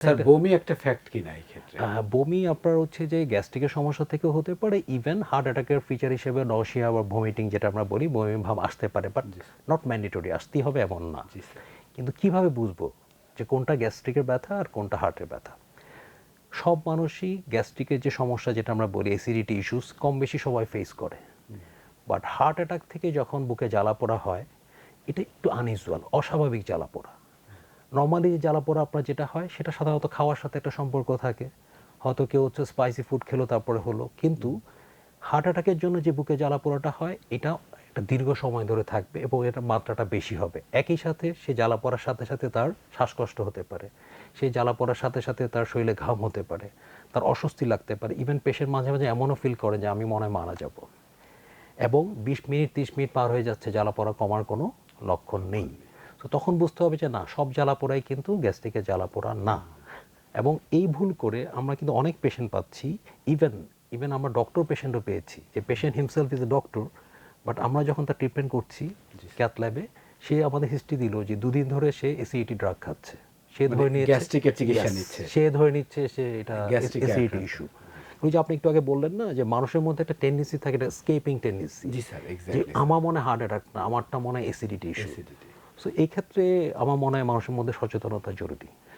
Sir বমি একটা fact কিনা এই ক্ষেত্রে? বমি আপনার হচ্ছে যে গ্যাস্ট্রিকের সমস্যা থেকেও হতে পারে, ইভেন হার্ট অ্যাটাকের ফিচার হিসেবে নশিয়া বা ভমিটিং যেটা আমরা বলি, বমি ভাব আসতে পারে, বাট নট ম্যান্ডেটরি আসতেই হবে এমন না। জি স্যার। কিন্তু কিভাবে বুঝবো যে কোনটা গ্যাস্ট্রিকের ব্যথা আর কোনটা হার্টের ব্যথা? সব মানুষই গ্যাস্ট্রিকের যে সমস্যা যেটা আমরা বলি অ্যাসিডিটি ইস্যুস কম বেশি সবাই ফেস করে, বাট হার্ট অ্যাটাক থেকে যখন বুকে জ্বালা পোড়া হয়, এটা একটু আনইউজুয়াল, অস্বাভাবিক জ্বালা পোড়া। নর্মালি যে জ্বালা পোড়া আপনার যেটা হয় সেটা সাধারণত খাওয়ার সাথে একটা সম্পর্ক থাকে, হয়তো কেউ হচ্ছে স্পাইসি ফুড খেলো তারপরে হলো, কিন্তু হার্ট অ্যাটাকের জন্য যে বুকে জ্বালা পোড়াটা হয় এটা একটা দীর্ঘ সময় ধরে থাকবে এবং এটার মাত্রাটা বেশি হবে। একই সাথে সে জ্বালা পড়ার সাথে সাথে তার শ্বাসকষ্ট হতে পারে, সেই জ্বালা পড়ার সাথে সাথে তার শরীরে ঘাম হতে পারে, তার অস্বস্তি লাগতে পারে, ইভেন পেশেন্ট মাঝে মাঝে এমনও ফিল করে যে আমি মনে হয় মারা যাব। এবং 20 মিনিট 30 মিনিট পার হয়ে যাচ্ছে, জ্বালা পড়া কমার কোনো লক্ষণ নেই। তো তখন বুঝতে হবে যে না, সব জ্বালা পোড়াই কিন্তু গ্যাস্ট্রিকের জ্বালা পোড়া না। এবং এই ভুল করে আমরা কিন্তু অনেক পেশেন্ট পাচ্ছি, ইভেন ইভেন আমরা ডক্টর পেশেন্টও পেয়েছি, যে patient himself is a doctor, but আমরা যখন তার ট্রিটমেন্ট করছি ক্যাথ ল্যাবে, সে আমাদের হিস্ট্রি দিল যে 2 দিন ধরে সে এসিডিটি ড্রাগ খাচ্ছে, সে মানে ধরে নিয়েছে গ্যাস্ট্রিকের চিকিৎসা Yes, নিচ্ছে। সে ধরে নিচ্ছে সে এটা গ্যাস্ট্রিকে এসিডিটি আক্রান্ত। ইস্যু। ওই যে আপনি একটু আগে বললেন না যে মানুষের মধ্যে একটা টেন্ডেন্সি থাকে, এটা স্কেপিং টেন্ডেন্সি, জি স্যার, যে এক্স্যাক্টলি। আমার মনে হয় হার্ট অ্যাটাক না, আমারটা মনে হয় এসিডিটি ইস্যু। অ্যাসিডিটি। সো এই ক্ষেত্রে আমার মনে হয় মানুষের মধ্যে সচেতনতা জরুরি।